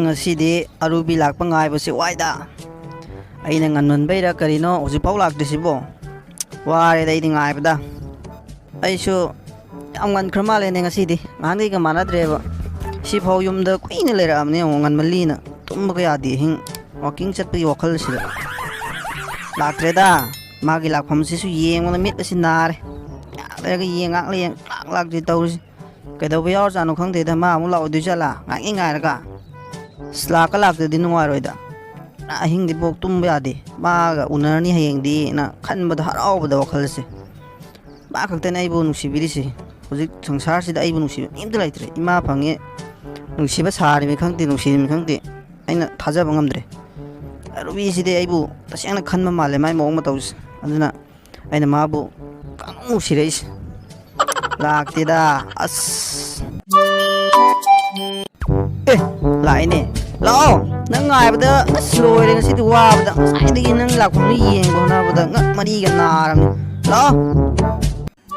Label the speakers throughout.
Speaker 1: ngasi arubi lakpa ngaibase waida aina nganmanbeira karino hojipau lakdisibo ware dai ngaibda aisu yam ngankrama lene ngasi ngangi ga manadreba si phau yumda kuina leramne nganmalina tumba yadi hing walking chatpi wakhal sida lakreda magi lakpham sisu yengona mit asi nare yaga yengak le lak di tawsi kaidaw yaw janu khangde da ma mu law du jala ngai ngai raga slaka lak de dinwa roida ahing di bok tumba yadi ma unarni hayeng di na khanba da haraw da wakhal se ba khakten ai bu nusibiri se hojik sangsar sida ai bu nusib imda laitre ima phange nusiba sari mi khangde nusi mi khangde aina thajaba ngamdre rubi side ai bu tasena khanma male mai mong ma tawse aduna aina ma bu kanu sireis laktida as laine lao nang ngaibada sloi reng sidu wabada saidagi nang lakpham yengbo nabada ngak mari ga naram lao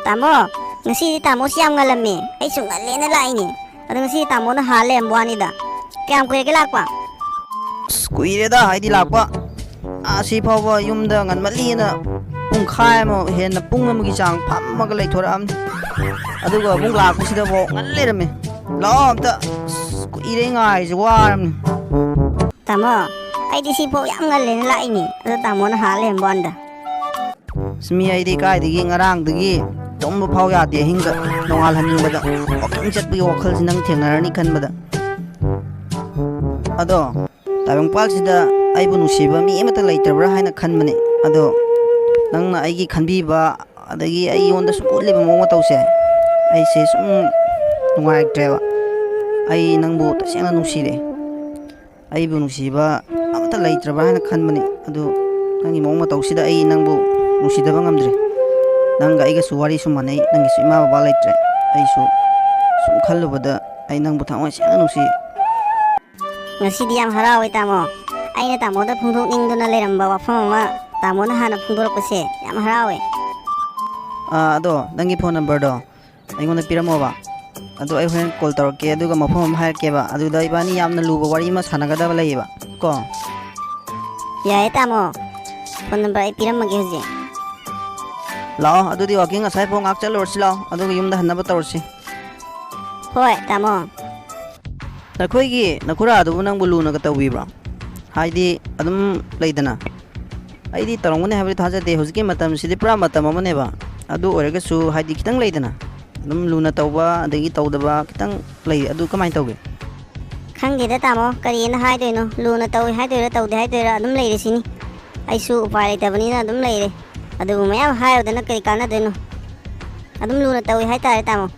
Speaker 2: tamo ngasi tamo siam ngalami ai su ngalena laini adu ngasi tamo na halem wanida kyam kwe ke lakwa
Speaker 1: kuireda haidi lakpa asi phawa yumda nganmalina pungkhai ma henna pung amagi chang phammaga leithoram aduga pung lakpasida bo ngallerame lao amta kuire ngai jwaram
Speaker 2: tamo ai di si pho yam ngalena laini adu tamo na halem wanda
Speaker 1: smi ai di kai digi ngarang digi tombo phau ya de hinga nongal hanibada oking chatbi wakhal sinang thengnarani khanbada ado tabang pal sida aibu nusiba mi emata leitabra haina khanbane ado nangna aigi khanbiba adagi ai yonda su utleba moma tawse ai se sum nungai treba ai nangbu tasena nusire aibu nusiba amata leitraba haina khanbane ado nangi moma tawsida ai nangbu nusidaba ngamdre nangga aiga su wari su manai nangi su ima baba leitre ai su sum khallubada ai nangbu thangwa sena nusi
Speaker 2: ngasi di yam harawi tamo aina tamo da phungthok ningduna leramba wafam ma tamo na hana phungdor pase yam harawi
Speaker 1: ado nangi phone number do aingona piramo ba ado ai hoen call torke aduga mafam hair ke ba adu da ibani yamna luba wari ma sanagada ba leiba ko
Speaker 2: yae tamo phone number ai piramage hoje
Speaker 1: lao adu di walking asai phong ak chalorsi lao aduga yumda hanna ba torsi
Speaker 2: hoi tamo
Speaker 1: nakhoi nakura adu nang bulu na ka tawibra haidi adum leidana aidi tarongone habri thaja de hojiki matam sidi pra matam amane ba adu orega su haidi kitang leidana adum luna tawba adagi tawdaba kitang lei adu kamai tawge
Speaker 2: khangge da tamo kari na haidoino luna tawi haidoira tawde haidoira adum leire sini ai su upai leitabani na adum leire adu mayam haidana kari kana deno adum luna tawi haitare tamo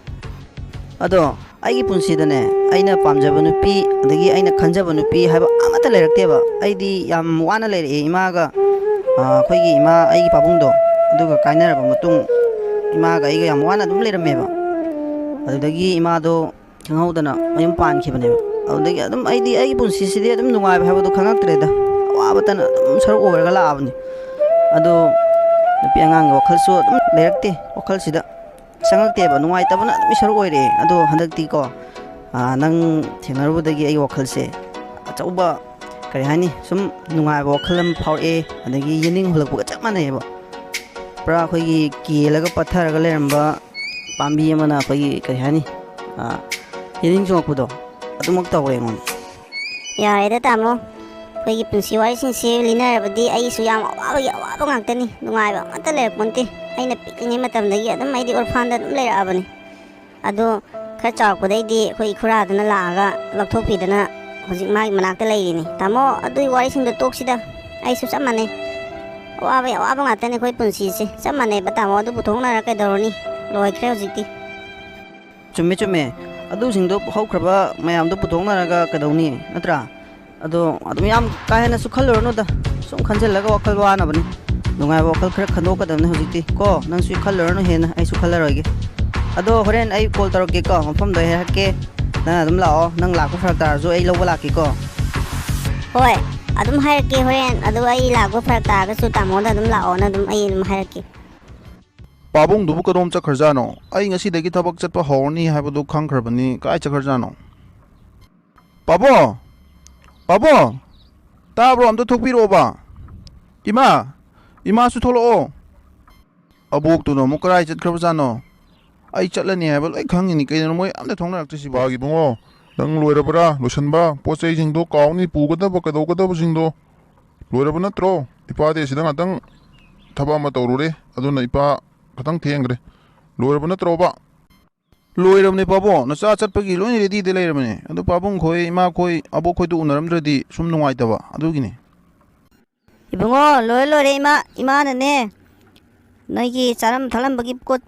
Speaker 1: ado aigi punsidane aina pamjaba nupi adagi aina khanjaba nupi haba amata leirakte ba aidi yam wana leire imaga khoigi ima aigi pabungdo aduga kainaraba matung imaga aiga yam wana dum leirame ba adagi ima do thanghaudana mayum pan khibane ba adagi adum aidi aigi punsi sidi adum nungai haba do khangaktreda awabatana adum saruk orga la abni ado nupi angang wakhalsu adum leirakte wakhal sida sangakte ba nungai tabana adum saruk oire ado handakti ko nang thenarubudagi ai wakhalse achauba kari hani sum nungai ba wakhalam phauye adagi yening hulakbuga chap manai ba pra khoigi kielaga patharaga leramba pambi amana khoigi kari hani yening jongakbudo adumak tawre ngon
Speaker 2: yare da tamo khoigi punsi wari sin se linarabadi ai su yam awaba ngaktani nungai ba mata le ponte aina pikni matam dagi adum aidi orphan da adum leira abani ado khar chawkudai di khoi khura dana laaga lakthokpi dana hojik magi manakta leirini tamo adui wari sing da toksida ai su chamane awaba ngaktani khoi punsi se chamane ba tamo adu puthongna ra kai doroni loi khre hojikti
Speaker 1: chumme chumme adu singdo haukraba mayam do puthongna raga kadawni natra ado adum yam ka hena su khallorno da sum khanjelaga wakhal wana bani nungai wakhal khara khandokadamne hojikti ko nang su khallorno hena ai su khallaroige ado horen ai call toroke ko mafam do herke na adum lao nang lakku farak tar jo ai loba laki ko
Speaker 2: hoi adum hairke horen adu ai lago farak ta ga su tamo da adum lao na adum ai adum hairke
Speaker 3: pabung dubu kadom chakharjano ai ngasi dagi thabak chatpa horni haibadu khangkhrabani kai chakharjano pabo ꯄꯥꯕꯨꯡ ꯇꯥꯕ꯭ꯔꯣ ꯑꯝꯇ ꯊꯣꯛꯄꯤꯔꯛꯑꯣꯕ 이마ꯁꯨ ꯊꯣꯛꯂꯛꯑꯣ ꯑꯕꯣꯛꯇꯨꯅ ꯑꯃꯨꯛ ꯀꯔꯥꯏ ꯆꯠꯈ꯭ꯔꯕꯖꯥꯠꯅꯣ ꯑꯩ ꯆꯠꯂꯅꯤ ꯍꯥꯏꯕ ꯂꯣꯏ ꯈꯪꯉꯤꯅꯤ ꯀꯩꯅꯣ ꯃꯣꯏ ꯑꯝꯇ ꯊꯣꯛꯅꯔꯛꯇ꯭ꯔꯤꯁꯤꯕꯣ
Speaker 4: ꯏꯕꯨꯡꯉꯣ ꯅꯪ ꯂꯣꯏꯔꯕ꯭ꯔꯥ ꯂꯣꯏꯁꯟꯕ ꯄꯣꯠ ꯆꯩꯁꯤꯡꯗꯣ ꯀꯥꯎꯅꯤ ꯄꯨꯒꯗꯕ ꯀꯩꯗꯧꯒꯗꯕꯁꯤꯡꯗꯣ ꯂꯣꯏꯔꯕ ꯅꯠꯇ꯭ꯔꯣ ꯏꯄꯥꯗꯤ ꯁꯤꯗ ꯉꯥꯛꯇꯪ ꯊꯕꯛ ꯑꯃ ꯇꯧꯔꯨꯔꯦ ꯑꯗꯨꯅ ꯏꯄꯥ ꯈꯤꯇꯪ ꯊꯦꯡꯈ꯭ರೆ ꯂꯣꯏꯔꯕ ꯅꯠꯇ꯭ꯔꯣꯕ
Speaker 3: ꯂꯣꯏꯔꯕꯅꯦ ꯄꯥꯕꯨꯡ ꯅꯆꯥ ꯆꯠꯄꯒꯤ ꯂꯣꯏꯅ ꯔꯦꯗꯤꯗ ꯂꯩꯔꯕꯅꯦ ꯑꯗꯨ ꯄꯥꯕꯨꯡ ꯈꯣꯏ ꯏꯃꯥ ꯈꯣꯏ ꯑꯕꯣꯛ ꯈꯣꯏꯗꯣ ꯎꯅꯔꯝꯗ꯭ꯔꯗꯤ ꯁꯨꯝ ꯅꯨꯡꯉꯥꯏꯇꯕ ꯑꯗꯨꯒꯤꯅꯤ
Speaker 2: 이봉어 로래 이마는 너희기 짜람 달람버기 꽃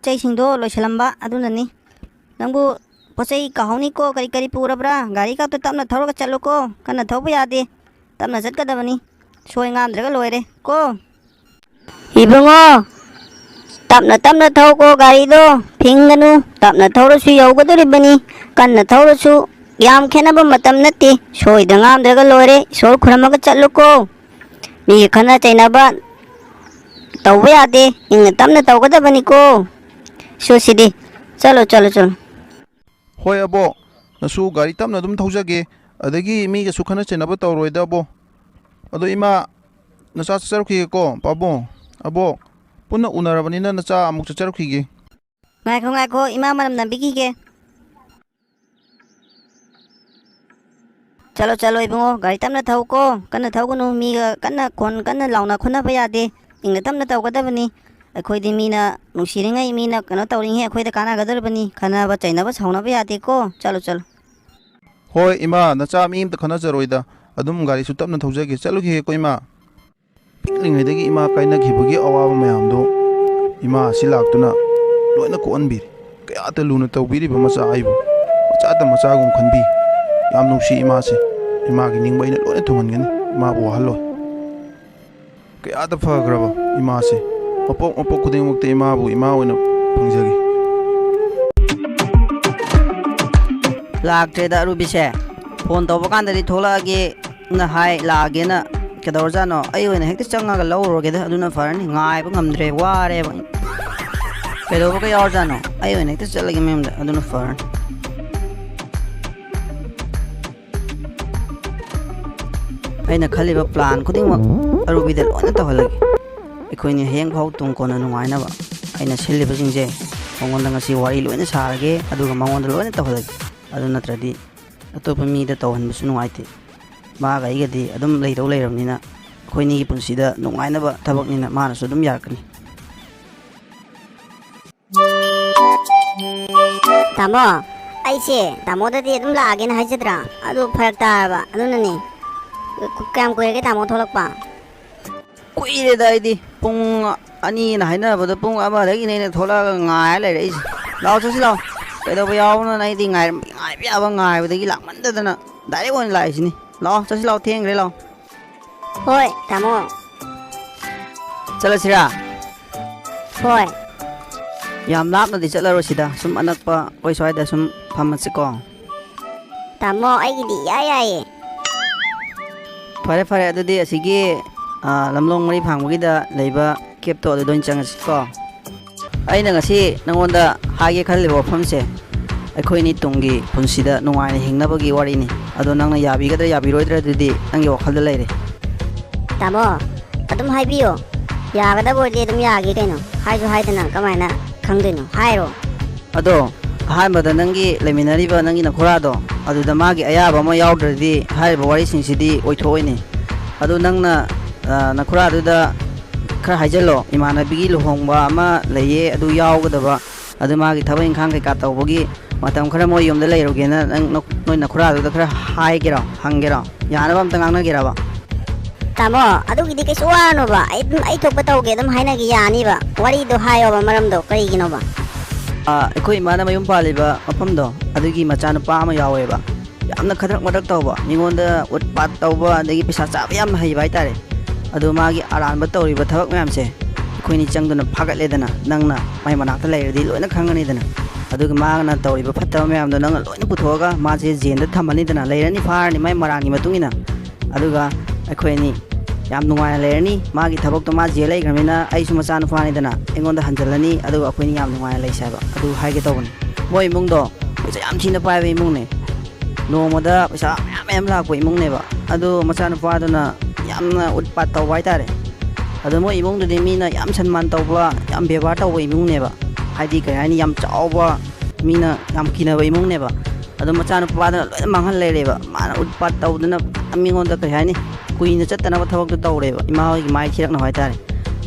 Speaker 2: 쟁싱도 로실람바 아두나니 낭부 포세이 가호니코 까리까리 뿌라브라 가리가 또 땀나 더러가 잘로고 간나 더부야디 땀나 젖가다보니 소행암들가 로에래 고 이봉어 땀나 더우고 가리도 빙가누 땀나 더러수 여우거들이보니 간나 더러수 얌 캐나본 마땀 났디 소이등암들가 로에래 소를 쿠라마가 잘로고 미 khana chainaba tawba yade ing tamna tawgadabani ko sosidi chalo
Speaker 3: ꯍꯣꯏ ꯑꯕꯣꯛ ꯅꯁꯨ ꯒꯥꯔꯤ ꯇꯞꯅ ꯑꯗꯨꯝ ꯊꯧꯖꯒꯦ ꯑꯗꯒꯤ ꯃꯤꯒꯁꯨ ꯈꯟꯅ ꯆꯩꯅꯕ ꯇꯧꯔꯣꯏꯗ ꯑꯕꯣꯛ ꯑꯗꯣ ꯏꯃꯥ ꯅꯆꯥ ꯆꯠꯆꯔꯛꯈꯤꯒꯦꯀꯣ ꯄꯥꯕꯨꯡ ꯑꯕꯣꯛ ꯄꯨꯟꯅ ꯎꯅꯔꯕꯅꯤꯅ ꯅꯆꯥ ꯑꯃꯨꯛ ꯆꯠꯆꯔꯛꯈꯤꯒꯦ
Speaker 2: ngako ima manam nambikige chalo ibungo gari tamna thauko kanna thaugunu miga kanna launa khona ba yade ingna tamna tawgadabani ꯑꯩꯈꯣꯏꯗꯤ ꯃꯤꯅ ꯅꯨꯡꯁꯤꯔꯤꯉꯩ ꯃꯤꯅ ꯀꯩꯅꯣ ꯇꯧꯔꯤꯉꯩ ꯑꯩꯈꯣꯏꯗ ꯀꯥꯟꯅꯒꯗꯧꯔꯤꯕꯅꯤ ꯈꯟꯅꯕ ꯆꯩꯅꯕ ꯁꯥꯎꯅꯕ ꯌꯥꯗꯦꯀꯣ ꯆꯠꯂꯣ
Speaker 3: ꯍꯣꯏ ꯏꯃꯥ ꯅꯆꯥ ꯃꯤ ꯑꯝꯇ ꯈꯟꯅꯖꯔꯣꯏꯗ ꯑꯗꯨꯝ ꯒꯥꯔꯤꯁꯨ ꯇꯞꯅ ꯊꯧꯖꯒꯦ ꯆꯠꯂꯨꯈꯤꯒꯦꯀꯣ ꯏꯃꯥ ꯄꯤꯛꯂꯤꯉꯩꯗꯒꯤ ꯏꯃꯥ ꯀꯥꯏꯅꯈꯤꯕꯒꯤ ꯑꯋꯥꯕ ꯃꯌꯥꯝꯗꯣ ꯏꯃꯥ ꯑꯁꯤ ꯂꯥꯛꯇꯨꯅ ꯂꯣꯏꯅ ꯀꯣꯛꯍꯟꯕꯤꯔꯤ ꯀꯌꯥꯗ ꯂꯨꯅ ꯇꯧꯕꯤꯔꯤꯕ ꯃꯆꯥ ꯑꯩꯕꯨ ꯃꯆꯥꯗ ꯃꯆꯥꯒꯨꯝ ꯈꯟꯕꯤ ꯌꯥꯝ ꯅꯨꯡꯁꯤ ꯏꯃꯥꯁꯦ ꯏꯃꯥꯒꯤ ꯅꯤꯡꯕ ꯑꯩꯅ ꯂꯣꯏꯅ ꯊꯨꯡꯍꯟꯒꯅꯤ ꯏꯃꯥꯕꯨ ꯋꯥꯍꯜꯂꯣꯏ ꯀꯌꯥꯗ ꯐꯈ꯭ꯔꯕ ꯏꯃꯥꯁꯦ ꯃꯄꯣꯛ ꯈꯨꯗꯤꯡꯃꯛꯇ ꯏꯃꯥꯕꯨ ꯏꯃꯥ ꯑꯣꯏꯅ ꯐꯪꯖꯒꯦ
Speaker 1: ꯂꯥꯛꯇ꯭ꯔꯦꯗ ꯑꯔꯨꯕꯤꯁꯦ ꯐꯣꯟ ꯇꯧꯕ ꯀꯥꯟꯗꯗꯤ ꯊꯣꯛꯂꯛꯑꯒꯦ ꯅ ꯍꯥꯏ ꯂꯥꯛꯑꯒꯦꯅ ꯀꯩꯗꯧꯔꯖꯥꯠꯅꯣ ꯑꯩ ꯑꯣꯏꯅ ꯍꯦꯛꯇ ꯆꯪꯉꯒ ꯂꯧꯔꯨꯔꯒꯦꯗ ꯑꯗꯨꯅ ꯐꯔꯅꯤ ꯉꯥꯏꯕ ꯉꯝꯗ꯭ꯔꯦ ꯋꯥꯔꯦꯕ ꯀꯩꯗꯧꯕꯒ ꯌꯥꯎꯔꯖꯥꯠꯅꯣ ꯑꯩ ꯑꯣꯏꯅ ꯍꯦꯛꯇ ꯆꯠꯂꯒꯦ ꯃꯌꯨꯝꯗ ꯑꯗꯨꯅ ꯐꯔꯅꯤ ꯑꯩꯅ ꯈꯜꯂꯤꯕ ꯄ꯭ꯂꯥꯟ ꯈꯨꯗꯤꯡꯃꯛ ꯑꯔꯨꯕꯤꯗ ꯂꯣꯏꯅ ꯇꯧꯍꯜꯂꯒꯦ ꯑꯩꯈꯣꯏꯅꯤ ꯍꯌꯦꯡ ꯐꯥꯎ ꯇꯨꯡ ꯀꯣꯟꯅ ꯅꯨꯡꯉꯥꯏꯅꯕ ꯑꯩꯅ ꯁꯤꯜꯂꯤꯕꯁꯤꯡꯁꯦ ꯃꯉꯣꯟꯗ ꯉꯁꯤ ꯋꯥꯔꯤ ꯂꯣꯏꯅ ꯁꯥꯔꯒꯦ ꯑꯗꯨꯒ ꯃꯉꯣꯟꯗ ꯂꯣꯏꯅ ꯇꯧꯍꯜꯂꯒꯦ ꯑꯗꯨ ꯅꯠꯇ꯭ꯔꯗꯤ ꯑꯇꯣꯞꯄ ꯃꯤꯗ ꯇꯧꯍꯟꯕꯁꯨ ꯅꯨꯡꯉꯥꯏꯇꯦ ꯃꯥꯒ ꯑꯩꯒꯗꯤ ꯑꯗꯨꯝ ꯂꯩꯗꯧ ꯂꯩꯔꯕꯅꯤꯅ ꯑꯩꯈꯣꯏꯅꯤꯒꯤ ꯄꯨꯟꯁꯤꯗ ꯅꯨꯡꯉꯥꯏꯅꯕ ꯊꯕꯛꯅꯤꯅ ꯃꯥꯅꯁꯨ ꯑꯗꯨꯝ ꯌꯥꯔꯛꯀꯅꯤ
Speaker 2: ꯇꯥꯃꯣ ꯑꯩꯁꯦ ꯇꯥꯃꯣꯗꯗꯤ ꯑꯗꯨꯝ ꯂꯥꯛꯑꯒꯦꯅ ꯍꯥꯏꯖꯗ꯭ꯔꯥ ꯑꯗꯨ ꯐꯔꯛ ꯇꯥꯔꯕ ꯑꯗꯨꯅꯅꯦ ꯀꯌꯥꯝ ꯀꯨꯏꯔꯒꯦ ꯇꯥꯃꯣ ꯊꯣꯛꯂꯛꯄ
Speaker 1: ꯀꯨꯏꯔꯦꯗ ꯑꯩꯗꯤ ꯄꯨꯡ ꯑꯅꯤꯅ ꯍꯥꯏꯅꯕꯗ ꯄꯨꯡ ꯑꯃꯗꯒꯤꯅꯦ ꯑꯩꯅ ꯊꯣꯛꯂꯛꯑꯒ ꯉꯥꯏꯔ ꯂꯩꯔꯛꯏꯁꯦ ꯂꯥꯛꯑꯣ ꯆꯠꯁꯤ ꯂꯥꯛꯑꯣ ꯀꯩꯗꯧꯕ ꯌꯥꯎꯕꯅꯣꯅ ꯑꯩꯗꯤ ꯉꯥꯏꯕ ꯌꯥꯕ ꯉꯥꯏꯕꯗꯒꯤ ꯂꯥꯛꯃꯟꯗꯗꯅ ꯗꯥꯏꯔꯦꯛ ꯑꯣꯏꯅ ꯂꯥꯛꯏꯁꯤꯅꯤ ꯂꯥꯛꯑꯣ ꯆꯠꯁꯤ ꯂꯥꯛꯑꯣ ꯊꯦꯡꯈ꯭ꯔꯦ ꯂꯥꯛꯑꯣ
Speaker 2: ꯍꯣꯏ ꯇꯥꯃꯣ
Speaker 1: ꯆꯠꯂꯁꯤꯔꯥ
Speaker 2: ꯍꯣꯏ
Speaker 1: ꯌꯥꯝ ꯂꯥꯞꯅꯗꯤ ꯆꯠꯂꯔꯣꯏꯁꯤꯗ ꯁꯨꯝ ꯑꯅꯛꯄ ꯑꯩꯈꯣꯏ ꯁ꯭ꯋꯥꯏꯗ ꯁꯨꯝ ꯐꯝꯃꯁꯤꯀꯣ
Speaker 2: ꯇꯥꯃꯣ ꯑꯩꯒꯤꯗꯤ ꯌꯥꯏꯌꯦ
Speaker 1: ꯐꯔꯦ ꯑꯗꯨꯗꯤ ꯑꯁꯤꯒꯤ ꯂꯝꯂꯣꯡ ꯃꯔꯤ ꯐꯥꯡꯕꯒꯤꯗ ꯂꯩꯕ ꯀꯦꯞꯇꯣ ꯑꯗꯨꯗ ꯑꯣꯏꯅ ꯆꯪꯉꯁꯤꯀꯣ ꯑꯩꯅ ꯉꯁꯤ ꯅꯪꯉꯣꯟꯗ ꯍꯥꯏꯒꯦ ꯈꯜꯂꯤꯕ ꯋꯥꯐꯝꯁꯦ ꯑꯩꯈꯣꯏꯅꯤ ꯇꯨꯡꯒꯤ ꯄꯨꯟꯁꯤꯗ ꯅꯨꯡꯉꯥꯏꯅ ꯍꯤꯡꯅꯕꯒꯤ ꯋꯥꯔꯤꯅꯤ ꯑꯗꯣ ꯅꯪꯅ ꯌꯥꯕꯤꯒꯗ꯭ꯔꯥ ꯌꯥꯕꯤꯔꯣꯏꯗ꯭ꯔꯥ ꯑꯗꯨꯗꯤ ꯅꯪꯒꯤ ꯋꯥꯈꯜꯗ ꯂꯩꯔꯦ
Speaker 2: ꯇꯥꯃꯣ ꯑꯗꯨꯝ ꯍꯥꯏꯕꯤꯌꯣ ꯌꯥꯒꯗꯕ ꯑꯣꯏꯔꯗꯤ ꯑꯗꯨꯝ ꯌꯥꯒꯦ ꯀꯩꯅꯣ ꯍꯥꯏꯁꯨ ꯍꯥꯏꯗꯅ ꯀꯃꯥꯏꯅ ꯈꯪꯗꯣꯏꯅꯣ ꯍꯥꯏꯔꯣ
Speaker 1: ꯑꯗꯣ ꯑꯍꯥꯟꯕꯗ ꯅꯪꯒꯤ ꯂꯩꯃꯤꯟꯅꯔꯤꯕ ꯅꯪꯒꯤ ꯅꯈꯨꯔꯥꯗꯣ ꯑꯗꯨꯗ ꯃꯥꯒꯤ ꯑꯌꯥꯕ ꯑꯃ ꯌꯥꯎꯗ꯭ꯔꯗꯤ ꯍꯥꯏꯔꯤꯕ ꯋꯥꯔꯤꯁꯤꯡꯁꯤꯗꯤ ꯑꯣꯏꯊꯣꯛꯑꯣꯏꯅꯤ ꯑꯗꯨ ꯅꯪꯅ ꯅꯈꯨꯔꯥꯗꯨꯗ ꯈꯔ ꯍꯥꯏꯖꯜꯂꯣ ꯏꯃꯥꯟꯅꯕꯤꯒꯤ ꯂꯨꯍꯣꯡꯕ ꯑꯃ ꯂꯩꯌꯦ ꯑꯗꯨ ꯌꯥꯎꯒꯗꯕ ꯑꯗꯨ ꯃꯥꯒꯤ ꯊꯕꯛ ꯏꯪꯈꯥꯡ ꯀꯩꯀꯥ ꯇꯧꯕꯒꯤ ꯃꯇꯝ ꯈꯔ ꯃꯣꯏ ꯌꯨꯝꯗ ꯂꯩꯔꯨꯒꯦꯅ ꯅꯣꯏ ꯅꯈꯨꯔꯥꯗꯨꯗ ꯈꯔ ꯍꯥꯏꯒꯦꯔꯣ ꯍꯪꯒꯦꯔꯣ ꯌꯥꯅꯕ ꯑꯝꯇ ꯉꯥꯡꯅꯒꯦꯔꯕ
Speaker 2: ꯇꯥꯃꯣ ꯑꯗꯨꯒꯤꯗꯤ ꯀꯩꯁꯨ ꯋꯥꯔꯅꯣꯕ ꯑꯩ ꯊꯣꯛꯄ ꯇꯧꯒꯦ ꯑꯗꯨꯝ ꯍꯥꯏꯅꯒꯦ ꯌꯥꯅꯤꯕ ꯋꯥꯔꯤꯗꯣ ꯍꯥꯏꯌꯣꯕ ꯃꯔꯝꯗꯣ ꯀꯔꯤꯒꯤꯅꯣꯕ
Speaker 1: ꯑꯩꯈꯣꯏ ꯏꯃꯥꯅ ꯃꯌꯨꯝ ꯄꯥꯜꯂꯤꯕ ꯃꯐꯝꯗꯣ ꯑꯗꯨꯒꯤ ꯃꯆꯥꯅꯨꯄا ꯑꯃ ꯌꯥꯎꯋꯦꯕ ꯌꯥꯝꯅ ꯈꯗ꯭ꯔꯛ ꯃꯗ꯭ꯔꯛ ꯇꯧꯕ ꯃꯤꯉꯣꯟꯗ ꯎꯠꯄꯥꯠ ꯇꯧꯕ ꯑꯗꯒꯤ ꯄꯩꯁా ꯆꯥꯕ ꯌꯥꯝꯅ ꯍꯩꯕ ꯍꯥꯏꯇꯥꯔꯦ ꯑꯗꯨ ꯃꯥꯒꯤ ꯑꯔꯥꯟꯕ ꯇꯧꯔꯤꯕ ꯊꯕꯛ ꯃꯌꯥꯝꯁꯦ ꯑꯩꯈꯣꯏꯅꯤ ꯆꯪꯗꯨꯅ ꯐꯥꯒꯠꯂꯦꯗꯅ ꯅꯪꯅ ꯃꯥꯏ ꯃꯅꯥꯛꯇ ꯂꯩꯔꯗꯤ ꯂꯣꯏꯅ ꯈꯪꯒꯅꯤꯗꯅ ꯑꯗꯨꯒ ꯃꯥꯅ ꯇꯧꯔꯤꯕ ꯐꯠꯇꯕ ꯃꯌꯥꯝꯗꯣ ꯅꯪꯅ ꯂꯣꯏꯅ ꯄꯨꯊꯣꯛꯑꯒ ꯃꯥꯁꯦ ꯖꯦꯜꯗ ꯊꯝꯃꯅꯤꯗꯅ ꯂꯩꯔꯅꯤ ꯐꯥꯔꯅꯤ ꯃꯥꯏ ꯃꯔꯥꯡꯒꯤ ꯃꯇꯨꯡ ꯏꯟꯅ ꯑꯗꯨꯒ ꯑꯩꯈꯣꯏꯅꯤ ꯌꯥꯝ ꯅꯨꯡꯉꯥꯏꯅ ꯂꯩꯔꯅꯤ ꯃꯥꯒꯤ ꯊꯕꯛꯇꯣ ꯃꯥ ꯖꯦꯜ ꯂꯩꯈ꯭ꯔꯕꯅꯤꯅ ꯑꯩꯁꯨ ꯃꯆꯥꯅꯨꯄꯥꯅꯤꯗꯅ ꯑꯩꯉꯣꯟꯗ ꯍꯟꯖꯤꯜꯂꯅꯤ ꯑꯗꯨꯒ ꯑꯩꯈꯣꯏꯅꯤ ꯌꯥꯝ ꯅꯨꯡꯉꯥꯏꯅ ꯂꯩꯁꯦ ꯍꯥꯏꯕ ꯑꯗꯨ ꯍꯥꯏꯒꯦ ꯇꯧꯕꯅꯤ ꯃꯣꯏ ꯏꯃꯨꯡꯗꯣ ꯄꯩꯁꯥ ꯌꯥꯝ ꯊꯤꯅ ꯄꯥꯏꯕ ꯏꯃꯨꯡꯅꯦ ꯅꯣꯡꯃꯗ ꯄꯩꯁꯥ ꯃꯌꯥꯝ ꯂꯥꯛꯄ ꯏꯃꯨꯡꯅꯦꯕ ꯑꯗꯣ ꯃꯆꯥꯅꯨꯄꯥꯗꯨꯅ ꯌꯥꯝꯅ ꯎꯠꯄꯥꯠ ꯇꯧꯕ ꯍꯥꯏꯇꯥꯔꯦ ꯑꯗꯣ ꯃꯣꯏ ꯏꯃꯨꯡꯗꯨꯗꯤ ꯃꯤꯅ ꯌꯥꯝ ꯁꯟꯃꯥꯟ ꯇꯧꯕ ꯌꯥꯝ ꯕꯦꯕꯥꯔ ꯇꯧꯕ ꯏꯃꯨꯡꯅꯦꯕ ꯍꯥꯏꯗꯤ ꯀꯩ ꯍꯥꯏꯅꯤ ꯌꯥꯝ ꯆꯥꯎꯕ ꯃꯤꯅ ꯌꯥꯝ ꯀꯤꯅꯕ ꯏꯃꯨꯡꯅꯦꯕ ꯑꯗꯣ ꯃꯆꯥꯅꯨꯄꯥꯗꯨꯅ ꯂꯣꯏꯅ ꯃꯥꯡꯍꯟ ꯂꯩꯔꯦꯕ ꯃꯥꯅ ꯎꯠꯄꯥꯠ ꯇꯧꯗꯅ ꯃꯤꯉꯣꯟꯗ ꯀꯩ ꯍꯥꯏꯅꯤ ꯀꯨꯏꯅ ꯆꯠꯇꯅꯕ ꯊꯕꯛꯇꯣ ꯇꯧꯔꯦꯕ ꯏꯃꯥ ꯍꯣꯏꯒꯤ ꯃꯥꯏ ꯊꯤꯔꯛꯅꯕ ꯍꯥꯏꯇꯥꯔꯦ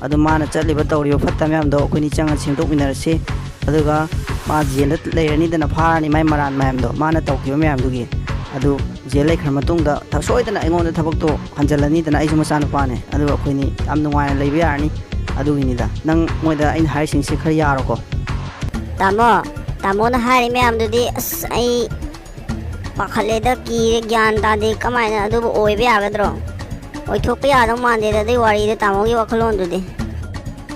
Speaker 1: ꯑꯗꯣ ꯃꯥꯅ ꯆꯠꯂꯤꯕ ꯇꯧꯔꯤꯕ ꯐꯠꯇ ꯃꯌꯥꯝꯗꯣ ꯑꯩꯈꯣꯏꯅꯤ ꯆꯪꯉ ꯁꯦꯝꯗꯣꯛꯃꯤꯟꯅꯔꯁꯤ ꯑꯗꯨꯒ ꯃꯥ ꯖꯦꯜꯗ ꯂꯩꯔꯅꯤꯗꯅ ꯐꯥꯔꯅꯤ ꯃꯥꯏ ꯃꯔꯥꯟ ꯃꯌꯥꯝꯗꯣ ꯃꯥꯅ ꯇꯧꯈꯤꯕ ꯃꯌꯥꯝꯗꯨꯒꯤ ꯑꯗꯨ ꯖꯦꯜ ꯂꯩꯈ꯭ꯔ ꯃꯇꯨꯡꯗ ꯁꯣꯏꯗꯅ ꯑꯩꯉꯣꯟꯗ ꯊꯕꯛꯇꯣ ꯍꯟꯖꯤꯜꯂꯅꯤꯗꯅ ꯑꯩꯁꯨ ꯃꯆꯥꯅꯨꯄꯥꯅꯦ ꯑꯗꯨꯒ ꯑꯩꯈꯣꯏꯅꯤ ꯌꯥꯝ ꯅꯨꯡꯉꯥꯏꯅ ꯂꯩꯕ ꯌꯥꯔꯅꯤ ꯑꯗꯨꯒꯤꯅꯤꯗ ꯅꯪ ꯃꯣꯏꯗ ꯑꯩꯅ ꯍꯥꯏꯔꯤꯁꯤꯡꯁꯦ ꯈꯔ ꯌꯥꯔꯣꯀꯣ
Speaker 2: ꯇꯥꯃꯣꯅ ꯍꯥꯏꯔꯤ ꯃꯌꯥꯝꯗꯨꯗꯤ ꯑꯁ ꯑꯩ ꯄꯥꯈꯠꯂꯦꯗ ꯀꯤꯔꯦ ꯒ꯭ꯌꯥꯟ ꯇꯥꯗꯦ ꯀꯃꯥꯏꯅ ꯑꯗꯨꯕꯨ ꯑꯣꯏꯕ ꯌꯥꯒꯗ꯭ꯔꯣ ꯑꯣꯏꯊꯣꯛꯄ ꯌꯥꯗꯧ ꯃꯥꯟꯗꯦꯗ ꯑꯗꯨꯏ ꯋꯥꯔꯤꯗꯣ ꯇꯥꯃꯣꯒꯤ ꯋꯥꯈꯜꯂꯣꯟꯗꯨꯗꯤ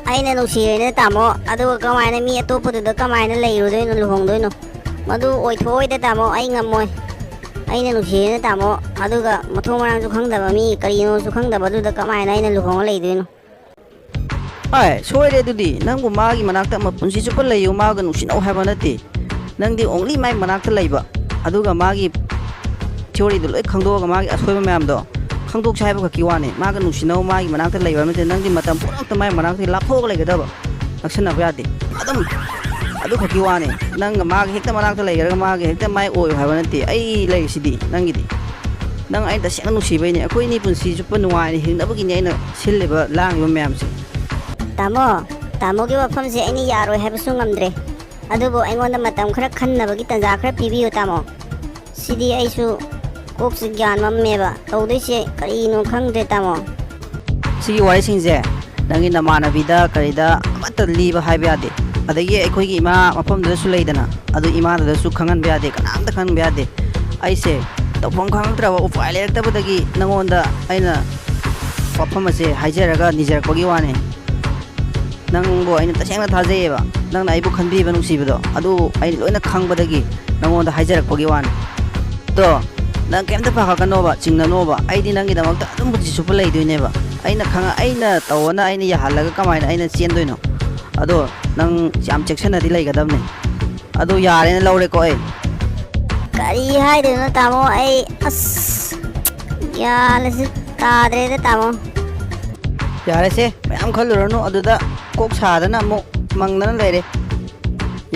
Speaker 2: ꯑꯩꯅ ꯅꯨꯡꯁꯤꯔꯦꯅꯦ ꯇꯥꯃꯣ ꯑꯗꯨꯒꯀꯃꯥꯏꯅ ꯃꯤ ꯑꯇꯣꯞꯄꯗꯨꯗ ꯀꯃꯥꯏꯅ ꯂꯩꯔꯨꯗꯣꯏꯅꯣ ꯂꯨꯍꯣꯡꯗꯣꯏꯅꯣ ꯃꯗꯨ ꯑꯣꯏꯊꯣꯛꯑꯣꯏꯗ ꯇꯥꯃꯣ ꯑꯩ ꯉꯝꯃꯣꯏ ꯑꯩꯅ ꯅꯨꯡꯁꯤꯔꯦꯅꯦ ꯇꯥꯃꯣ ꯑꯗꯨꯒ ꯃꯊꯣꯡ ꯃꯔꯥꯡꯁꯨ ꯈꯪꯗꯕ ꯃꯤ ꯀꯔꯤꯅꯣꯁꯨ ꯈꯪꯗꯕ ꯑꯗꯨꯗ ꯀꯃꯥꯏꯅ ꯑꯩꯅ ꯂꯨꯍꯣꯡꯉ ꯂꯩꯗꯣꯏꯅꯣ
Speaker 1: ꯁꯣꯏꯔꯦ ꯑꯗꯨꯗꯤ ꯅꯪꯕꯨ ꯃꯥꯒꯤ ꯃꯅꯥꯛꯇ ꯄꯨꯟꯁꯤ ꯆꯨꯞꯄ ꯂꯩꯌꯨ ꯃꯥꯒ ꯅꯨꯡꯁꯤꯅꯧ ꯍꯥꯏꯕ ꯅꯠꯇꯦ ꯅꯪꯗꯤ ꯑꯣꯡꯂꯤ ꯃꯥꯏ ꯃꯅꯥꯛꯇ ꯂꯩꯕ ꯑꯗꯨꯒ ꯃꯥꯒꯤ ꯊꯤꯑꯣꯔꯤꯗꯣ ꯂꯣꯏ ꯈꯪꯗꯣꯛꯑꯒ ꯃꯥꯒꯤ ꯑꯁꯣꯏꯕ ꯃꯌꯥꯝꯗꯣ ꯈꯪꯗꯣꯛꯁꯦ ꯍꯥꯏꯕ ꯈꯛꯀꯤ ꯋꯥꯅꯤ ꯃꯥꯒ ꯅꯨꯡꯁꯤꯅꯧ ꯃꯥꯒꯤ ꯃꯅꯥꯛꯇ ꯂꯩꯕ ꯅꯠꯇꯦ ꯅꯪꯗꯤ ꯃꯇꯝ ꯄꯨꯝꯅꯃꯛꯇ ꯃꯥꯒꯤ ꯃꯅꯥꯛꯇ ꯂꯥꯞꯊꯣꯛꯑꯒ ꯂꯩꯒꯗꯕ ꯅꯛꯁꯟꯅꯕ ꯌꯥꯗꯦ ꯑꯗꯨ ꯈꯛꯀꯤ ꯋꯥꯅꯤ ꯅꯪꯒ ꯃꯥꯒ ꯍꯦꯛꯇ ꯃꯅꯥꯛꯇ ꯂꯩꯈ꯭ꯔꯒ ꯃꯥꯒ ꯍꯦꯛꯇ ꯃꯥꯏ ꯑꯣꯏꯌꯨ ꯍꯥꯏꯕ ꯅꯠꯇꯦ ꯑꯩ ꯂꯩꯔꯤꯁꯤꯗꯤ ꯅꯪꯒꯤꯗꯤ ꯅꯪ ꯑꯩꯅ ꯇꯁꯦꯡꯅ ꯅꯨꯡꯁꯤꯕꯩꯅꯦ ꯑꯩꯈꯣꯏꯅꯤ ꯄꯨꯟꯁꯤ ꯆꯨꯞꯄ ꯅꯨꯡꯉꯥꯏꯅ ꯍꯤꯡꯅꯕꯒꯤꯅꯤ ꯑꯩꯅ ꯁꯤꯜꯂꯤꯕ ꯂꯥꯡꯉꯤꯕ ꯃꯌꯥꯝꯁꯦ
Speaker 2: ꯇꯥꯃꯣꯒꯤ ꯋꯥꯐꯝꯁꯦ ꯑꯩꯅ ꯌꯥꯔꯣꯏ ꯍꯥꯏꯕꯁꯨ ꯉꯝꯗ꯭ꯔꯦ ꯑꯗꯨꯕꯨ ꯑꯩꯉꯣꯟꯗ ꯃꯇꯝ ꯈꯔ ꯈꯟꯅꯕꯒꯤ ꯇꯥꯟꯖꯥ ꯈꯔ ꯄꯤꯕꯤꯌꯨ ꯇꯥꯃꯣ ꯁꯤꯗꯤ ꯑꯩꯁꯨ ꯀꯣꯛꯁꯦ ꯒ꯭ꯌꯥꯟ ꯃꯝꯃꯦꯕ ꯇꯧꯗꯣꯏꯁꯦ ꯀꯔꯤꯅꯣ ꯈꯪꯗ꯭ꯔꯦ ꯇꯥꯃꯣ
Speaker 1: ꯁꯤꯒꯤ ꯋꯥꯔꯤꯁꯤꯡꯁꯦ ꯅꯪꯒꯤ ꯅꯃꯥꯟꯅꯕꯤꯗ ꯀꯔꯤꯗ ꯑꯃꯠꯇ ꯂꯤꯕ ꯍꯥꯏꯕ ꯌꯥꯗꯦ ꯑꯗꯒꯤ ꯑꯩꯈꯣꯏꯒꯤ ꯏꯃꯥ ꯃꯐꯝꯗꯨꯗꯁꯨ ꯂꯩꯗꯅ ꯑꯗꯨ ꯏꯃꯥꯗꯨꯗꯁꯨ ꯈꯪꯍꯟꯕ ꯌꯥꯗꯦ ꯀꯅꯥꯝꯇ ꯈꯪꯍꯟꯕ ꯌꯥꯗꯦ ꯑꯩꯁꯦ ꯇꯧꯐꯝ ꯈꯪꯉꯛꯇ꯭ꯔꯕ ꯎꯄꯥꯏ ꯂꯩꯔꯛꯇꯕꯗꯒꯤ ꯅꯪꯉꯣꯟꯗ ꯑꯩꯅ ꯋꯥꯐꯝ ꯑꯁꯦ ꯍꯥꯏꯖꯔꯒ ꯅꯤꯖꯔꯛꯄꯒꯤ ꯋꯥꯅꯤ ꯅꯪꯕꯨ ꯑꯩꯅ ꯇꯁꯦꯡꯅ ꯊꯥꯖꯩꯌꯦꯕ ꯅꯪꯅ ꯑꯩꯕꯨ ꯈꯟꯕꯤꯕ ꯅꯨꯡꯁꯤꯕꯗꯣ ꯑꯗꯨ ꯑꯩꯅ ꯂꯣꯏꯅ ꯈꯪꯕꯗꯒꯤ ꯅꯪꯉꯣꯟꯗ ꯍꯥꯏꯖꯔꯛꯄꯒꯤ ꯋꯥꯅꯤ ꯑꯗꯣ ꯅꯪ ꯀꯩꯝꯇ ꯄꯥꯈꯠꯀꯅꯣꯕ ꯆꯤꯡꯅꯅꯣꯕ ꯑꯩꯗꯤ ꯅꯪꯒꯤꯗꯃꯛꯇ ꯑꯗꯨꯝ ꯄꯨꯟꯁꯤ ꯆꯨꯞꯄ ꯂꯩꯗꯣꯏꯅꯦꯕ ꯑꯩꯅ ꯇꯧꯑꯣꯅ ꯑꯩꯅ ꯌꯥꯍꯜꯂꯒ ꯀꯃꯥꯏꯅ ꯑꯩꯅ ꯆꯦꯟꯗꯣꯏꯅꯣ ꯑꯗꯣ ꯅꯪ ꯌꯥꯝ ꯆꯦꯛꯁꯤꯟꯅꯗꯤ ꯂꯩꯒꯗꯕꯅꯤ ꯑꯗꯣ ꯌꯥꯔꯦꯅ ꯂꯧꯔꯦꯀꯣ ꯑꯩ
Speaker 2: ꯀꯔꯤ ꯍꯥꯏꯗꯣꯏꯅꯣ ꯇꯥꯃꯣ ꯑꯩ ꯑꯁ ꯒ꯭ꯌꯥꯟꯁꯤ ꯇꯥꯗ꯭ꯔꯦꯗ ꯇꯥꯃꯣ
Speaker 1: ꯌꯥꯔꯦꯁꯦ ꯃꯌꯥꯝ ꯈꯜꯂꯨꯔꯅꯨ ꯑꯗꯨꯗ ꯀꯣꯛ ꯁꯥꯗꯅ ꯑꯃꯨꯛ ꯃꯪꯗꯅ ꯂꯩꯔꯦ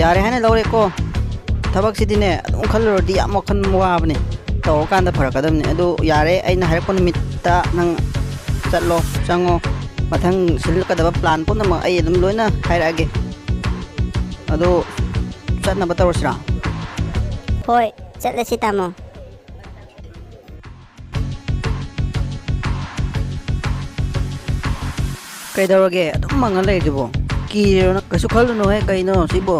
Speaker 1: ꯌꯥꯔꯦ ꯍꯥꯏꯅ ꯂꯧꯔꯦꯀꯣ ꯊꯕꯛꯁꯤꯗꯤꯅꯦ ꯑꯗꯨꯝ ꯈꯜꯂꯨꯔꯗꯤ ꯌꯥꯝ ꯋꯥꯈꯜ ꯋꯥꯕꯅꯦ ꯇꯧꯔꯀꯥꯟꯗ ꯐꯔꯛꯀꯗꯕꯅꯤ ꯑꯗꯨ ꯌꯥꯔꯦ ꯑꯩꯅ ꯍꯥꯏꯔꯛꯄ ꯅꯨꯃꯤꯠꯇ ꯅꯪ ꯆꯠꯂꯣ ꯆꯪꯉꯣ ꯃꯊꯪ ꯁꯤꯜꯂꯛꯀꯗꯕ ꯄ꯭ꯂꯥꯟ ꯄꯨꯝꯅꯃꯛ ꯑꯩ ꯑꯗꯨꯝ ꯂꯣꯏꯅ ꯍꯥꯏꯔꯛꯑꯒꯦ ꯑꯗꯣ ꯆꯠꯅꯕ ꯇꯧꯔꯁꯤꯔꯥ
Speaker 2: ꯍꯣꯏ ꯆꯠꯂꯁꯤ ꯇꯥꯃꯣ
Speaker 1: ꯀꯩꯗꯧꯔꯒꯦ ꯑꯗꯨꯝ ꯃꯪꯉ ꯂꯩꯔꯤꯗꯨꯕꯣ ꯀꯤꯔꯤꯔꯣ ꯀꯩꯁꯨ ꯈꯜꯂꯨꯅꯨꯍꯦ ꯀꯩꯅꯣ ꯁꯤꯕꯣ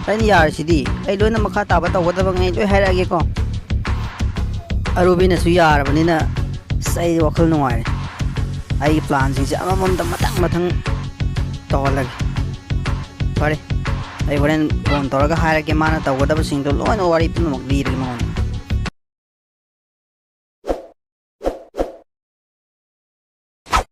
Speaker 1: ꯑꯩꯅ ꯌꯥꯔꯤꯁꯤꯗꯤ ꯑꯩ ꯂꯣꯏꯅ ꯃꯈꯥ ꯇꯥꯕ ꯇꯧꯒꯗꯕꯉꯩ ꯂꯣꯏ ꯍꯥꯏꯔꯛꯑꯒꯦꯀꯣ ꯑꯔꯨꯕꯤꯅꯁꯨ ꯌꯥꯔꯕꯅꯤꯅ ꯑꯁ ꯑꯩ ꯋꯥꯈꯜ ꯅꯨꯡꯉꯥꯏꯔꯦ ꯑꯩꯒꯤ ꯄ꯭ꯂꯥꯟꯁꯤꯡꯁꯦ ꯑꯃꯃꯝꯇ ꯃꯊꯪ ꯇꯧꯍꯜꯂꯒꯦ ꯐꯔꯦ ꯑꯩ ꯍꯣꯔꯦꯟ ꯐꯣꯟ ꯇꯧꯔꯒ ꯍꯥꯏꯔꯒꯦ ꯃꯥꯅ ꯇꯧꯒꯗꯕꯁꯤꯡꯗꯣ ꯂꯣꯏꯅ ꯋꯥꯔꯤ ꯄꯨꯝꯅꯃꯛ ꯂꯤꯔꯒꯦ ꯃꯉꯣꯟꯗ